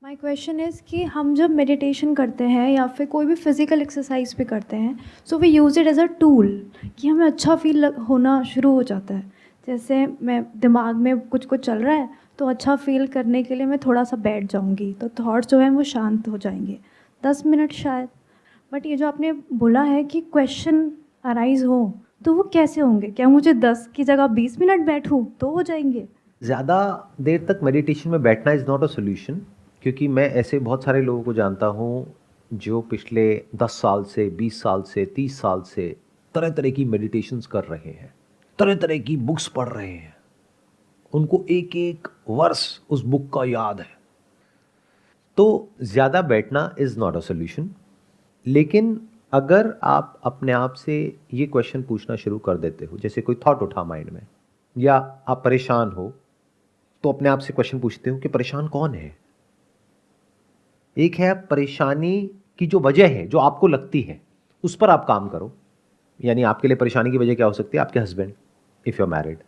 My question is कि हम जब मेडिटेशन करते हैं या फिर कोई भी फिज़िकल एक्सरसाइज भी करते हैं, so we use it as a tool कि हमें अच्छा फील होना शुरू हो जाता है। जैसे मैं दिमाग में कुछ कुछ चल रहा है, तो अच्छा फील करने के लिए मैं थोड़ा सा बैठ जाऊंगी, तो थॉट्स जो हैं वो शांत हो जाएंगे 10 मिनट शायद। बट ये जो आपने बोला है कि क्वेश्चन अराइज हो, तो वो कैसे होंगे? क्या मुझे 10 की जगह 20 मिनट बैठूं तो हो जाएंगे? ज़्यादा देर तक मेडिटेशन में बैठना इज़ नॉट अ सॉल्यूशन, क्योंकि मैं ऐसे बहुत सारे लोगों को जानता हूँ जो पिछले 10 साल से, 20 साल से, 30 साल से तरह तरह की मेडिटेशंस कर रहे हैं, तरह तरह की बुक्स पढ़ रहे हैं, उनको एक एक वर्स उस बुक का याद है। तो ज़्यादा बैठना इज़ नॉट अ सॉल्यूशन। लेकिन अगर आप अपने आप से ये क्वेश्चन पूछना शुरू कर देते हो, जैसे कोई थॉट उठा माइंड में, या आप परेशान हो, तो अपने आप से क्वेश्चन पूछते हो कि परेशान कौन है। एक है परेशानी की जो वजह है, जो आपको लगती है, उस पर आप काम करो। यानी आपके लिए परेशानी की वजह क्या हो सकती है? आपके husband, if you are married,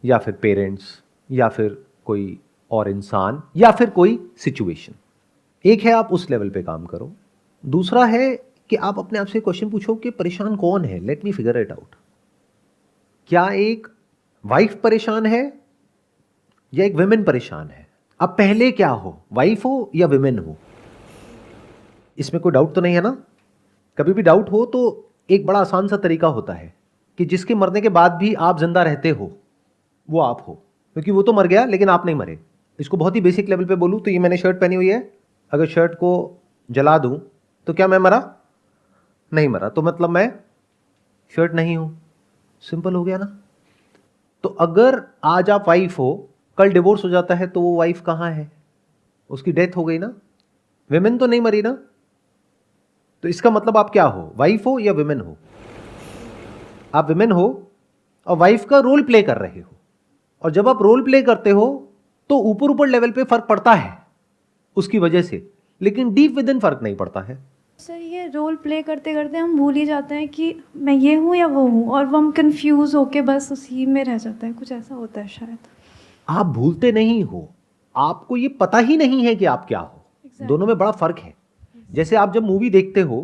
या फिर पेरेंट्स, या फिर कोई और इंसान, या फिर कोई सिचुएशन। एक है आप उस लेवल पे काम करो। दूसरा है कि आप अपने आप से क्वेश्चन पूछो कि परेशान कौन है, let me figure it out. क्या एक वाइफ परेशान है या एक विमेन परेशान है? अब पहले क्या हो, वाइफ हो या विमेन हो? इसमें कोई डाउट तो नहीं है ना? कभी भी डाउट हो तो एक बड़ा आसान सा तरीका होता है कि जिसके मरने के बाद भी आप जिंदा रहते हो, वो आप हो। क्योंकि वो तो मर गया लेकिन आप नहीं मरे। इसको बहुत ही बेसिक लेवल पे बोलूँ तो ये मैंने शर्ट पहनी हुई है, अगर शर्ट को जला दूं तो क्या मैं मरा? नहीं मरा, तो मतलब मैं शर्ट नहीं हूं। सिंपल हो गया ना? तो अगर आज आप वाइफ हो, कल डिवोर्स हो जाता है, तो वो वाइफ कहां है? उसकी डेथ हो गई ना? विमेन तो नहीं मरी ना? तो इसका मतलब आप क्या हो, वाइफ हो या विमेन हो? आप विमेन हो और वाइफ का रोल प्ले कर रहे हो। और जब आप रोल प्ले करते हो तो ऊपर ऊपर लेवल पे फर्क पड़ता है उसकी वजह से, लेकिन डीप विद इन फर्क नहीं पड़ता है। सर, ये रोल प्ले करते करते हम भूल ही जाते हैं कि मैं ये हूँ या वो हूँ, और वो हम कंफ्यूज होके बस उसी में रह जाता है। कुछ ऐसा होता है शायद। आप भूलते नहीं हो, आपको ये पता ही नहीं है कि आप क्या हो। दोनों में एग्जैक्टली। बड़ा फर्क है। जैसे आप जब मूवी देखते हो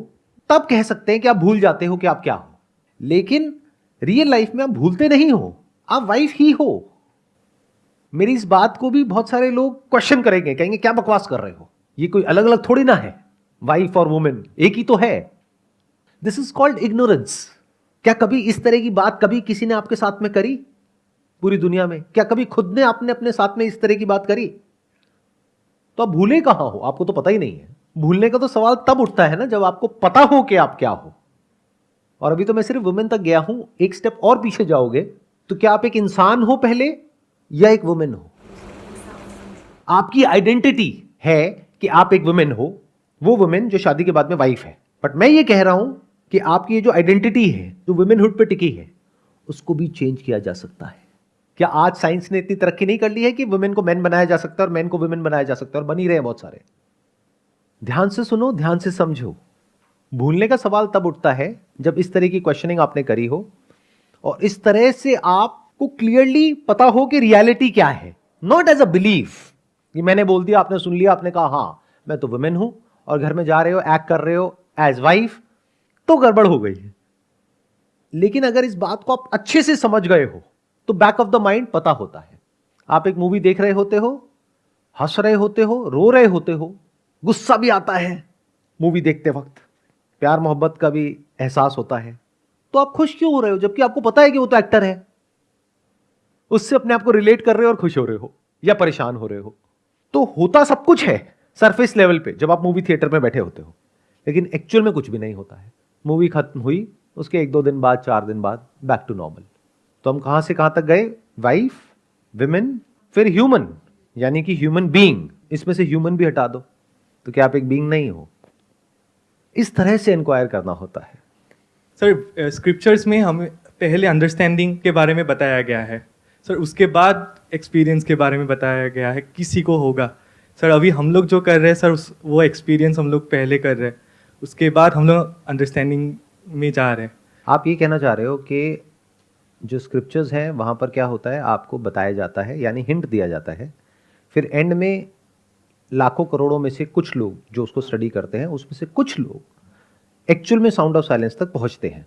तब कह सकते हैं कि आप भूल जाते हो कि आप क्या हो, लेकिन रियल लाइफ में आप भूलते नहीं हो, आप वाइफ ही हो। मेरी इस बात को भी बहुत सारे लोग क्वेश्चन करेंगे, कहेंगे क्या बकवास कर रहे हो, ये कोई अलग अलग थोड़ी ना है, वाइफ और वुमेन एक ही तो है। This is called ignorance. क्या कभी इस तरह की बात कभी किसी ने आपके साथ में करी? पूरी दुनिया में क्या कभी खुद ने आपने अपने साथ में इस तरह की बात करी? तो आप भूले कहां हो, आपको तो पता ही नहीं है। भूलने का तो सवाल तब उठता है ना जब आपको पता हो कि आप क्या हो। और अभी तो मैं सिर्फ वुमेन तक गया हूं, एक स्टेप और पीछे जाओगे तो क्या आप एक इंसान हो पहले या एक वुमेन हो? आपकी आइडेंटिटी है कि आप एक वुमेन हो, वो वुमेन जो शादी के बाद में वाइफ है। बट मैं ये कह रहा हूं कि आपकी ये जो आइडेंटिटी है, जो वुमेनहुड पे टिकी है, उसको भी चेंज किया जा सकता है। क्या आज साइंस ने इतनी तरक्की नहीं कर ली है कि वुमेन को मैन बनाया जा सकता है और मैन को वुमेन बनाया जा सकता है? और बन ही रहे हैं बहुत सारे। ध्यान से सुनो, ध्यान से समझो। भूलने का सवाल तब उठता है जब इस तरह की क्वेश्चनिंग आपने करी हो और इस तरह से आपको क्लियरली पता हो कि रियलिटी क्या है, नॉट एज अ बिलीफ कि मैंने बोल दिया, आपने सुन लिया, आपने कहा हाँ मैं तो वुमेन हूं, और घर में जा रहे हो, एक्ट कर रहे हो एज वाइफ, तो गड़बड़ हो गई है। लेकिन अगर इस बात को आप अच्छे से समझ गए हो तो बैक ऑफ द माइंड पता होता है। आप एक मूवी देख रहे होते हो, हंस रहे होते हो, रो रहे होते हो, गुस्सा भी आता है मूवी देखते वक्त, प्यार मोहब्बत का भी एहसास होता है, तो आप खुश क्यों हो रहे हो जबकि आपको पता है कि वो तो एक्टर है? उससे अपने आप को रिलेट कर रहे हो और खुश हो रहे हो या परेशान हो रहे हो। तो होता सब कुछ है सरफेस लेवल पे जब आप मूवी थिएटर में बैठे होते हो, लेकिन एक्चुअल में कुछ भी नहीं होता है। मूवी खत्म हुई, उसके 1-2 दिन बाद, 4 दिन बाद बैक टू नॉर्मल। तो हम कहां से कहां तक गए? वाइफ, विमेन, फिर ह्यूमन, यानी कि ह्यूमन बीइंग। इसमें से ह्यूमन भी हटा दो तो क्या आप एक बीइंग नहीं हो? इस तरह से इंक्वायर करना होता है। सर, स्क्रिप्चर्स में हमें पहले अंडरस्टैंडिंग के बारे में बताया गया है सर, उसके बाद एक्सपीरियंस के बारे में बताया गया है, किसी को होगा। सर अभी हम लोग जो कर रहे हैं सर, वो एक्सपीरियंस हम लोग पहले कर रहे हैं, उसके बाद हम लोग अंडरस्टैंडिंग में जा रहे हैं। आप ये कहना चाह रहे हो कि जो स्क्रिप्चर्स हैं वहाँ पर क्या होता है, आपको बताया जाता है, यानी हिंट दिया जाता है, फिर एंड में लाखों करोड़ों में से कुछ लोग जो उसको स्टडी करते हैं, उसमें से कुछ लोग एक्चुअल में साउंड ऑफ साइलेंस तक पहुंचते हैं।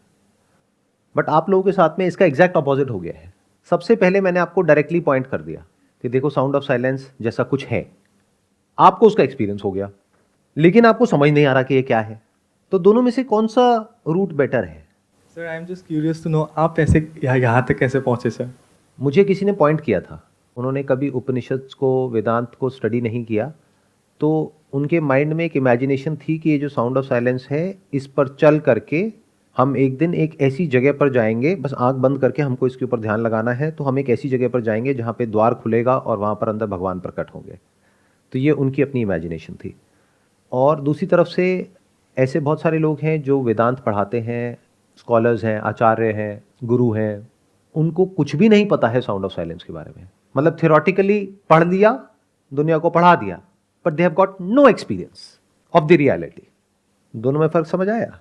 बट आप लोगों के साथ में इसका एग्जैक्ट अपोजिट हो गया है। सबसे पहले मैंने आपको डायरेक्टली पॉइंट कर दिया कि देखो साउंड ऑफ साइलेंस जैसा कुछ है, आपको उसका एक्सपीरियंस हो गया, लेकिन आपको समझ नहीं आ रहा कि ये क्या है। तो दोनों में से कौन सा रूट बेटर है? Sir I am just curious to know, आप ऐसे यहाँ तक कैसे पहुँचे सर? मुझे किसी ने पॉइंट किया था, उन्होंने कभी उपनिषद को, वेदांत को स्टडी नहीं किया, तो उनके माइंड में एक इमेजिनेशन थी कि ये जो साउंड ऑफ साइलेंस है, इस पर चल करके हम एक दिन एक ऐसी जगह पर जाएंगे, बस आंख बंद करके हमको इसके ऊपर ध्यान लगाना है, तो हम एक ऐसी जगह पर जाएंगे जहाँ पे द्वार खुलेगा और वहाँ पर अंदर भगवान प्रकट होंगे। तो ये उनकी अपनी इमेजिनेशन थी। और दूसरी तरफ से ऐसे बहुत सारे लोग हैं जो वेदांत पढ़ाते हैं, स्कॉलर्स हैं, आचार्य हैं, गुरु हैं, उनको कुछ भी नहीं पता है साउंड ऑफ साइलेंस के बारे में। मतलब थियोरेटिकली पढ़ लिया, दुनिया को पढ़ा दिया, but they have got no experience of the reality. दोनों में फर्क समझ आया?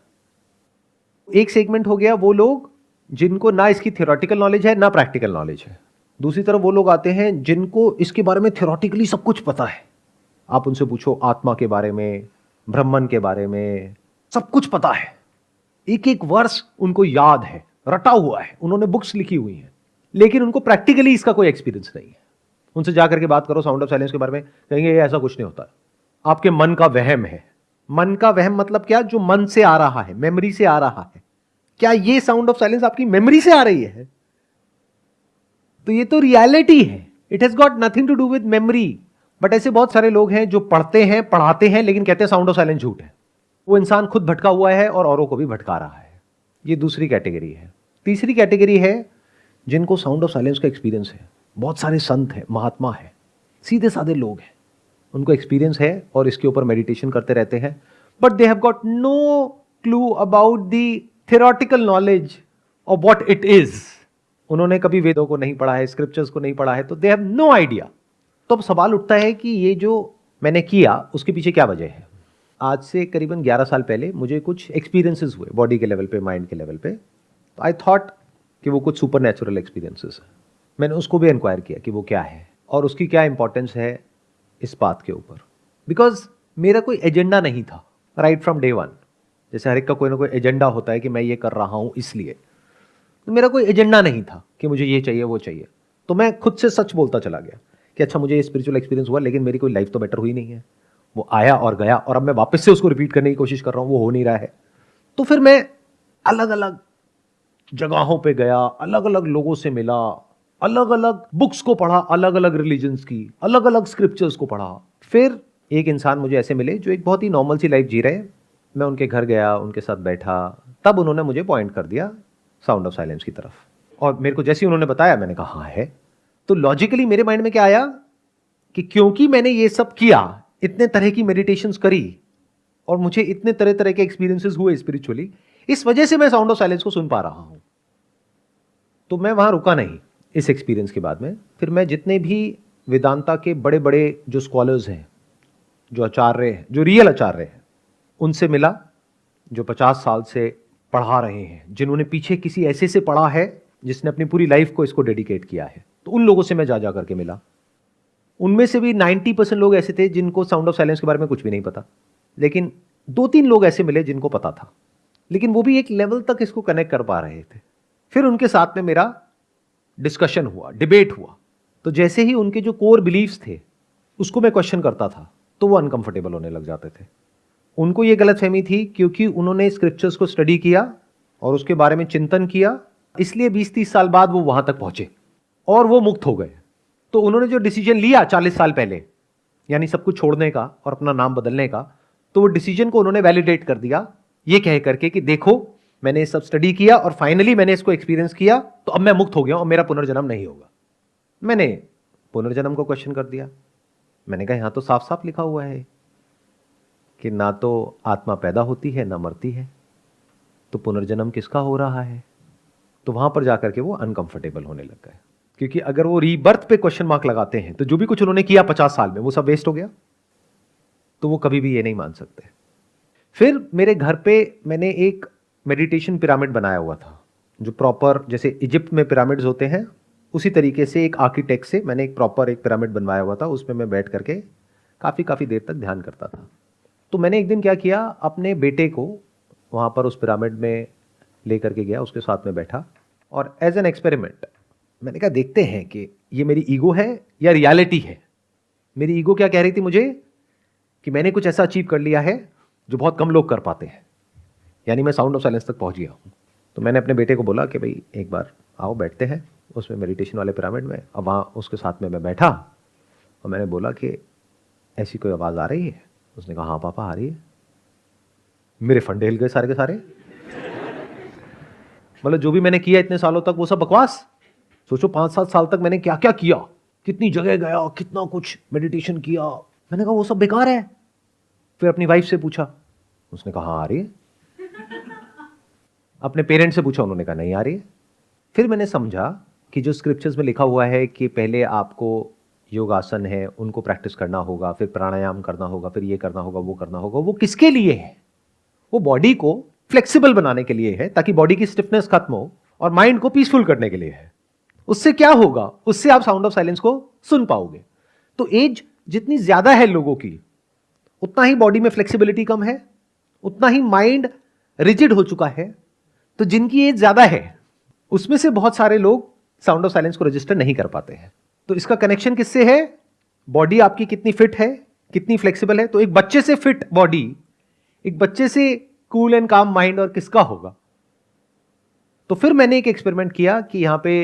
एक सेगमेंट हो गया वो लोग जिनको ना इसकी थियोरेटिकल नॉलेज है ना प्रैक्टिकल नॉलेज है। दूसरी तरफ वो लोग आते हैं जिनको इसके बारे में थियोरेटिकली सब कुछ पता है। आप उनसे पूछो आत्मा के बारे में, ब्रह्मन के बारे में, सब कुछ पता है, एक एक वर्ष उनको याद है, रटा हुआ है, उन्होंने बुक्स लिखी हुई हैं, लेकिन उनको प्रैक्टिकली इसका कोई एक्सपीरियंस नहीं है। उनसे जाकर के बात करो साउंड ऑफ साइलेंस के बारे में, कहेंगे ये ऐसा कुछ नहीं होता, आपके मन का वहम है। मन का वहम मतलब क्या? जो मन से आ रहा है, मेमोरी से आ रहा है। क्या ये साउंड ऑफ साइलेंस आपकी मेमोरी से आ रही है? तो ये तो रियलिटी है, it has got nothing to do with memory. But ऐसे बहुत सारे लोग हैं जो पढ़ते हैं, पढ़ाते हैं, लेकिन कहते हैं साउंड ऑफ साइलेंस झूठ है। वो इंसान खुद भटका हुआ है और औरों को भी भटका रहा है। ये दूसरी कैटेगरी है। तीसरी कैटेगरी है जिनको साउंड ऑफ साइलेंस का एक्सपीरियंस है। बहुत सारे संत हैं, महात्मा है, सीधे साधे लोग हैं, उनको एक्सपीरियंस है और इसके ऊपर मेडिटेशन करते रहते हैं, but they have got no clue about the theoretical knowledge of what it is. उन्होंने कभी वेदों को नहीं पढ़ा है, स्क्रिप्चर्स को नहीं पढ़ा है, तो दे हैव नो आइडिया। तो अब सवाल उठता है कि ये जो मैंने किया उसके पीछे क्या वजह है? आज से करीबन 11 साल पहले मुझे कुछ एक्सपीरियंसेस हुए बॉडी के लेवल पे, माइंड के लेवल पे। तो आई थॉट कि वो कुछ सुपर नेचुरल एक्सपीरियंसेस है। मैंने उसको भी इंक्वायर किया कि वो क्या है और उसकी क्या इंपॉर्टेंस है इस बात के ऊपर। बिकॉज मेरा कोई एजेंडा नहीं था राइट फ्रॉम डे वन। जैसे हर एक का कोई ना कोई एजेंडा होता है कि मैं ये कर रहा हूँ इसलिए, तो मेरा कोई एजेंडा नहीं था कि मुझे ये चाहिए वो चाहिए। तो मैं खुद से सच बोलता चला गया कि अच्छा मुझे ये स्पिरिचुअल एक्सपीरियंस हुआ, लेकिन मेरी कोई लाइफ तो बेटर हुई नहीं है। वो आया और गया और अब मैं वापस से उसको रिपीट करने की कोशिश कर रहा हूँ, वो हो नहीं रहा है। तो फिर मैं अलग अलग जगहों पे गया, अलग अलग लोगों से मिला, अलग अलग बुक्स को पढ़ा, अलग अलग रिलीजन्स की, अलग अलग स्क्रिप्चर्स को पढ़ा। फिर एक इंसान मुझे ऐसे मिले जो एक बहुत ही नॉर्मल सी लाइफ जी रहे। मैं उनके घर गया, उनके साथ बैठा, तब उन्होंने मुझे पॉइंट कर दिया साउंड ऑफ साइलेंस की तरफ। और मेरे को जैसे ही उन्होंने बताया, मैंने कहा हाँ है। तो लॉजिकली मेरे माइंड में क्या आया कि क्योंकि मैंने ये सब किया, इतने तरह की मेडिटेशंस करी और मुझे इतने तरह तरह के एक्सपीरियंसेस हुए स्पिरिचुअली, इस वजह से मैं साउंड ऑफ साइलेंस को सुन पा रहा हूं। तो मैं वहां रुका नहीं। इस एक्सपीरियंस के बाद में फिर मैं जितने भी वेदांता के बड़े बड़े जो स्कॉलर्स हैं, जो आचार्य हैं, जो रियल आचार्य हैं, उनसे मिला, जो 50 साल से पढ़ा रहे हैं, जिन्होंने पीछे किसी ऐसे से पढ़ा है जिसने अपनी पूरी लाइफ को इसको डेडिकेट किया है। तो उन लोगों से मैं जा करके मिला। उनमें से भी 90% लोग ऐसे थे जिनको साउंड ऑफ साइलेंस के बारे में कुछ भी नहीं पता, लेकिन 2-3 लोग ऐसे मिले जिनको पता था, लेकिन वो भी एक लेवल तक इसको कनेक्ट कर पा रहे थे। फिर उनके साथ में मेरा डिस्कशन हुआ, डिबेट हुआ। तो जैसे ही उनके जो कोर बिलीव्स थे उसको मैं क्वेश्चन करता था, तो वो अनकंफर्टेबल होने लग जाते थे। उनको ये गलतफहमी थी क्योंकि उन्होंने स्क्रिप्चर्स को स्टडी किया और उसके बारे में चिंतन किया, इसलिए 20-30 साल बाद वो वहां तक पहुंचे और वो मुक्त हो गए। तो उन्होंने जो डिसीजन लिया 40 साल पहले, यानी सब कुछ छोड़ने का और अपना नाम बदलने का, तो वो डिसीजन को उन्होंने वैलिडेट कर दिया ये कह करके कि देखो मैंने ये सब स्टडी किया और फाइनली मैंने इसको एक्सपीरियंस किया, तो अब मैं मुक्त हो गया और मेरा पुनर्जन्म नहीं होगा। मैंने पुनर्जन्म को क्वेश्चन कर दिया। मैंने कहा यहां तो साफ साफ लिखा हुआ है कि ना तो आत्मा पैदा होती है ना मरती है, तो पुनर्जन्म किसका हो रहा है? तो वहां पर जाकर के वो अनकंफर्टेबल होने लग गए, क्योंकि अगर वो रीबर्थ पे क्वेश्चन मार्क लगाते हैं तो जो भी कुछ उन्होंने किया 50 साल में वो सब वेस्ट हो गया। तो वो कभी भी ये नहीं मान सकते। फिर मेरे घर पे मैंने एक मेडिटेशन पिरामिड बनाया हुआ था, जो प्रॉपर जैसे इजिप्ट में पिरामिड्स होते हैं उसी तरीके से एक आर्किटेक्ट से मैंने एक प्रॉपर एक पिरामिड बनवाया हुआ था। उसमें मैं बैठ करके काफ़ी देर तक ध्यान करता था। तो मैंने एक दिन क्या किया, अपने बेटे को वहाँ पर उस पिरामिड में लेकर के गया, उसके साथ में बैठा और एज एन एक्सपेरिमेंट मैंने कहा देखते हैं कि ये मेरी ईगो है या रियलिटी है। मेरी ईगो क्या कह रही थी मुझे कि मैंने कुछ ऐसा अचीव कर लिया है जो बहुत कम लोग कर पाते हैं, यानी मैं साउंड ऑफ साइलेंस तक पहुंच गया हूँ। तो मैंने अपने बेटे को बोला कि भाई एक बार आओ बैठते हैं उसमें मेडिटेशन वाले पिरामिड में। अब वहाँ उसके साथ में मैं बैठा और मैंने बोला कि ऐसी कोई आवाज़ आ रही है? उसने कहा हाँ पापा आ रही है। मेरे फंडे हिल गए सारे के सारे। मतलब जो भी मैंने किया इतने सालों तक वो सब बकवास। सोचो 5-7 साल तक मैंने क्या क्या किया, कितनी जगह गया, कितना कुछ मेडिटेशन किया, मैंने कहा वो सब बेकार है। फिर अपनी वाइफ से पूछा, उसने कहा हाँ आ रही है। अपने पेरेंट्स से पूछा, उन्होंने कहा नहीं आ रही है। फिर मैंने समझा कि जो स्क्रिप्चर्स में लिखा हुआ है कि पहले आपको योगासन है उनको प्रैक्टिस करना होगा, फिर प्राणायाम करना होगा, फिर ये करना होगा, वो करना होगा, वो किसके लिए है? वो बॉडी को फ्लेक्सिबल बनाने के लिए है, ताकि बॉडी की स्टिफनेस खत्म हो, और माइंड को पीसफुल करने के लिए है। उससे क्या होगा? उससे आप साउंड ऑफ साइलेंस को सुन पाओगे। तो एज जितनी ज्यादा है लोगों की, उतना ही बॉडी में फ्लेक्सिबिलिटी कम है, उतना ही माइंड रिजिड हो चुका है। तो जिनकी एज ज्यादा है उसमें से बहुत सारे लोग साउंड ऑफ साइलेंस को रजिस्टर नहीं कर पाते हैं। तो इसका कनेक्शन किससे है? बॉडी आपकी कितनी फिट है, कितनी फ्लेक्सिबल है। तो एक बच्चे से फिट बॉडी, एक बच्चे से कूल एंड काम माइंड, और किसका होगा? तो फिर मैंने एक एक्सपेरिमेंट किया कि यहां पे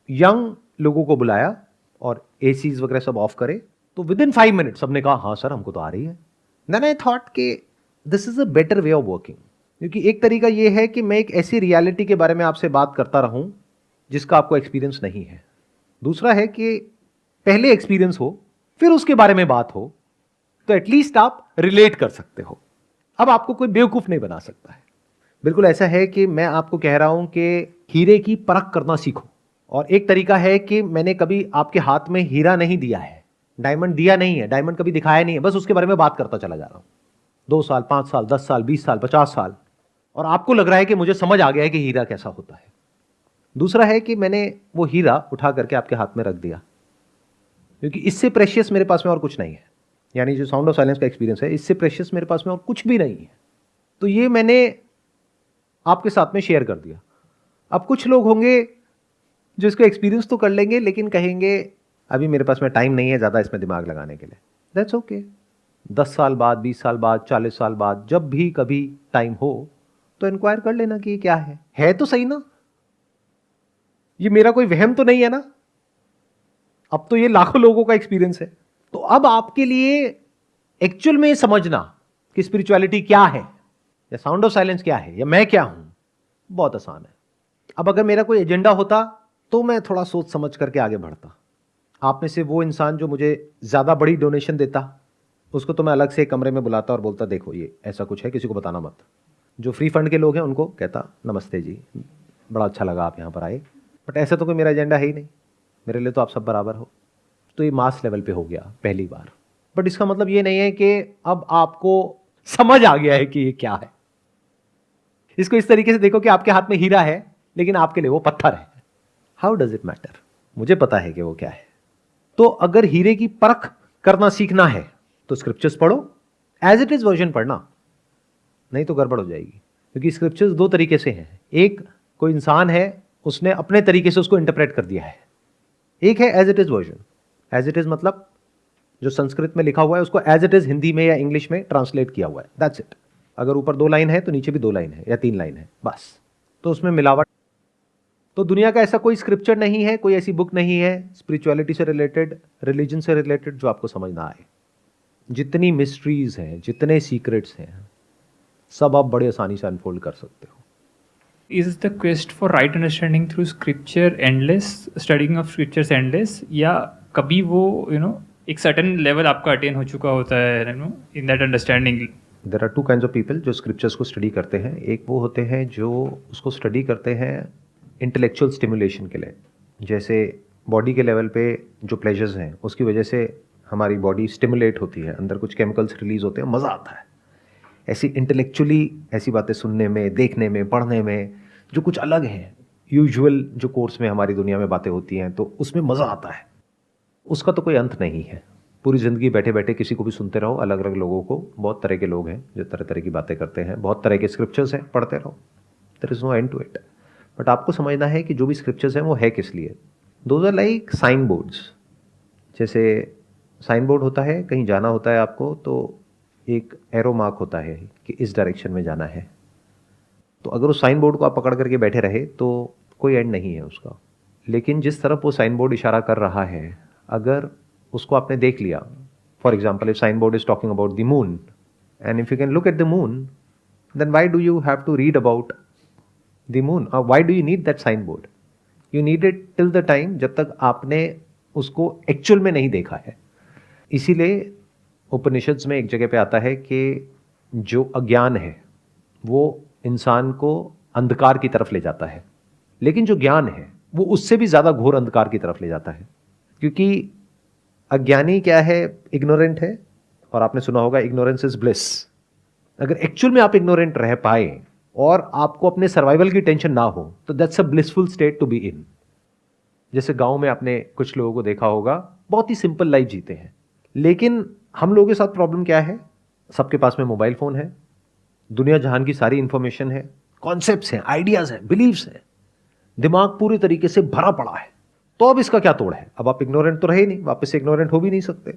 यंग लोगों को बुलाया और एसीज वगैरह सब ऑफ करे। तो विद इन 5 मिनट सबने कहा हाँ सर हमको तो आ रही है। देन आई थॉट कि this is a better way of working, क्योंकि एक तरीका यह है कि मैं एक ऐसी रियलिटी के बारे में आपसे बात करता रहूं जिसका आपको एक्सपीरियंस नहीं है। दूसरा है कि पहले एक्सपीरियंस हो फिर उसके बारे में बात हो, तो एटलीस्ट आप रिलेट कर सकते हो। अब आपको कोई बेवकूफ नहीं बना सकता है। बिल्कुल ऐसा है कि मैं आपको कह रहा हूं कि हीरे की परख करना सीखो। और एक तरीका है कि मैंने कभी आपके हाथ में हीरा नहीं दिया है, डायमंड दिया नहीं है, डायमंड कभी दिखाया नहीं है, बस उसके बारे में बात करता चला जा रहा हूं 2 साल, 5 साल, 10 साल, 20 साल, 50 साल, और आपको लग रहा है कि मुझे समझ आ गया है कि हीरा कैसा होता है। दूसरा है कि मैंने वो हीरा उठा करके आपके हाथ में रख दिया, क्योंकि इससे प्रेशियस मेरे पास में और कुछ नहीं है। यानी जो साउंड ऑफ साइलेंस का एक्सपीरियंस है, इससे प्रेशियस मेरे पास में और कुछ भी नहीं है। तो ये मैंने आपके साथ में शेयर कर दिया। अब कुछ लोग होंगे जो इसको एक्सपीरियंस तो कर लेंगे, लेकिन कहेंगे अभी मेरे पास में टाइम नहीं है ज़्यादा इसमें दिमाग लगाने के लिए। That's okay. 10 साल बाद, 20 साल बाद, 40 साल बाद, जब भी कभी टाइम हो तो इंक्वायर कर लेना कि ये क्या है तो सही ना। ये मेरा कोई वहम तो नहीं है ना। अब तो ये लाखों लोगों का एक्सपीरियंस है। तो अब आपके लिए एक्चुअल में समझना कि स्पिरिचुअलिटी क्या है, या साउंड ऑफ साइलेंस क्या है, या मैं क्या हूं, बहुत आसान है। अब अगर मेरा कोई एजेंडा होता तो मैं थोड़ा सोच समझ करके आगे बढ़ता। आप में से वो इंसान जो मुझे ज़्यादा बड़ी डोनेशन देता, उसको तो मैं अलग से एक कमरे में बुलाता और बोलता देखो ये ऐसा कुछ है, किसी को बताना मत। जो फ्री फंड के लोग हैं उनको कहता नमस्ते जी, बड़ा अच्छा लगा आप यहाँ पर आए, बट ऐसा तो कोई मेरा एजेंडा है ही नहीं, मेरे लिए तो आप सब बराबर हो। तो ये मास लेवल पे हो गया पहली बार। बट इसका मतलब ये नहीं है कि अब आपको समझ आ गया है कि ये क्या है। इसको इस तरीके से देखो कि आपके हाथ में हीरा है लेकिन आपके लिए वो पत्थर है। How does it matter? मुझे पता है कि वो क्या है। तो अगर हीरे की परख करना सीखना है तो स्क्रिप्चर्स पढ़ो, एज इट इज वर्जन पढ़ना, नहीं तो गड़बड़ हो जाएगी। क्योंकि स्क्रिप्चर्स 2 तरीके से हैं। एक, कोई इंसान है उसने अपने तरीके से उसको इंटरप्रेट कर दिया है। एक है as it is version. As it is मतलब जो संस्कृत में लिखा हुआ है उसको एज इट इज हिंदी में या इंग्लिश में ट्रांसलेट किया हुआ है, दैट्स इट। अगर ऊपर 2 लाइन है तो नीचे भी 2 लाइन है या 3 लाइन है, बस। तो उसमें मिलावट। तो दुनिया का ऐसा कोई स्क्रिप्चर नहीं है, कोई ऐसी बुक नहीं है स्पिरिचुअलिटी से रिलेटेड, रिलीजन से रिलेटेड, जो आपको समझ ना आए। जितनी मिस्ट्रीज हैं, जितने सीक्रेट्स हैं, सब आप बड़े आसानी से अनफोल्ड कर सकते हो। Is the quest for right understanding through scripture endless, studying of scriptures endless, या कभी वो एक certain level आपका attain हो चुका होता है in that understanding? There are 2 kinds of people जो स्क्रिप्चर्स को स्टडी करते हैं। एक वो होते हैं जो उसको स्टडी करते हैं इंटेलेक्चुअल स्टिमुलेशन के लिए, जैसे बॉडी के लेवल पे जो प्लेजर्स हैं उसकी वजह से हमारी बॉडी स्टिमुलेट होती है, अंदर कुछ केमिकल्स रिलीज होते हैं, मज़ा आता है। ऐसी इंटेलेक्चुअली ऐसी बातें सुनने में, देखने में, पढ़ने में जो कुछ अलग है, यूजुअल जो कोर्स में हमारी दुनिया में बातें होती हैं तो उसमें मज़ा आता है, उसका तो कोई अंत नहीं है। पूरी ज़िंदगी बैठे बैठे किसी को भी सुनते रहो, अलग अलग लोगों को, बहुत तरह के लोग हैं जो तरह तरह की बातें करते हैं, बहुत तरह के स्क्रिप्चर्स हैं, पढ़ते रहो, there is no end to it. But आपको समझना है कि जो भी स्क्रिप्चर्स हैं वो है किस लिए। Those are like sign boards. जैसे साइन बोर्ड होता है, कहीं जाना होता है आपको तो एक एरो मार्क होता है कि इस डायरेक्शन में जाना है। तो अगर उस साइन बोर्ड को आप पकड़ करके बैठे रहे तो कोई एंड नहीं है उसका। लेकिन जिस तरफ वो साइन बोर्ड इशारा कर रहा है, अगर उसको आपने देख लिया, for example if sign board is talking about the moon and if you can look at the moon, then why do you have to read about the moon, और why do you need that sign board? You need it till the time जब तक आपने उसको actual में नहीं देखा है। इसीलिए उपनिषद्स में एक जगह पे आता है कि जो अज्ञान है वो इंसान को अंधकार की तरफ ले जाता है, लेकिन जो ज्ञान है वो उससे भी ज़्यादा घोर अंधकार की तरफ ले जाता है। क्योंकि अज्ञानी क्या है? इग्नोरेंट है, और आपने सुना होगा इग्नोरेंस इज ब्लिस। अगर एक्चुअल में आप इग्नोरेंट रह पाए और आपको अपने सर्वाइवल की टेंशन ना हो तो that's a blissful state to be in. जैसे गांव में आपने कुछ लोगों को देखा होगा, बहुत ही सिंपल लाइफ जीते हैं, लेकिन हम लोगों के साथ प्रॉब्लम क्या है? सबके पास में मोबाइल फोन है, दुनिया जहान की सारी इंफॉर्मेशन है, कॉन्सेप्ट्स हैं, आइडियाज हैं, बिलीव्स हैं, दिमाग पूरी तरीके से भरा पड़ा है। तो अब इसका क्या तोड़ है? अब आप इग्नोरेंट तो रहे नहीं, वापस से इग्नोरेंट हो भी नहीं सकते।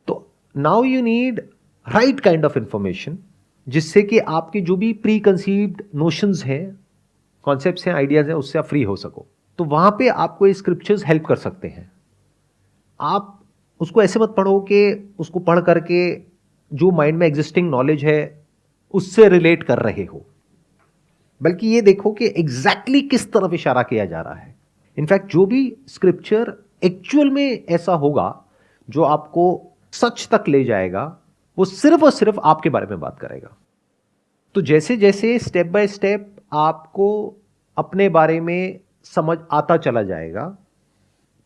तो now you need right kind of information, जिससे कि आपके जो भी प्री कंसीव्ड नोशंस हैं, कॉन्सेप्ट्स हैं, आइडियाज हैं, उससे आप फ्री हो सको। तो वहां पे आपको ये स्क्रिप्चर्स हेल्प कर सकते हैं। आप उसको ऐसे मत पढ़ो कि उसको पढ़ करके जो माइंड में एग्जिस्टिंग नॉलेज है उससे रिलेट कर रहे हो, बल्कि ये देखो कि एग्जैक्टली किस तरफ इशारा किया जा रहा है। इनफैक्ट जो भी स्क्रिप्चर एक्चुअल में ऐसा होगा जो आपको सच तक ले जाएगा, वो सिर्फ और सिर्फ आपके बारे में बात करेगा। तो जैसे जैसे स्टेप बाय स्टेप आपको अपने बारे में समझ आता चला जाएगा,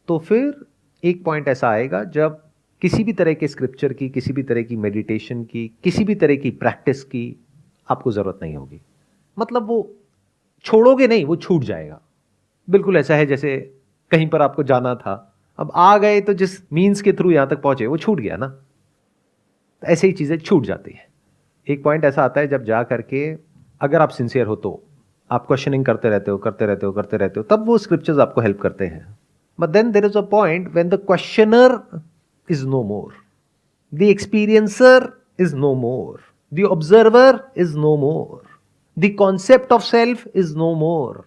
तो फिर एक पॉइंट ऐसा आएगा जब किसी भी तरह के स्क्रिप्चर की, किसी भी तरह की मेडिटेशन की, किसी भी तरह की प्रैक्टिस की आपको ज़रूरत नहीं होगी। मतलब वो छोड़ोगे नहीं, वो छूट जाएगा। बिल्कुल ऐसा है जैसे कहीं पर आपको जाना था, अब आ गए तो जिस मीन्स के थ्रू यहाँ तक पहुँचे वो छूट गया ना, तो ऐसे ही चीज़ें छूट जाती हैं। एक पॉइंट ऐसा आता है जब जा करके अगर आप सिंसियर हो तो आप क्वेश्चनिंग करते रहते हो, तब वो स्क्रिप्चर्स आपको हेल्प करते हैं। But then there is a point when the questioner is no more, the experiencer is no more, the observer is no more, the concept of self is no more.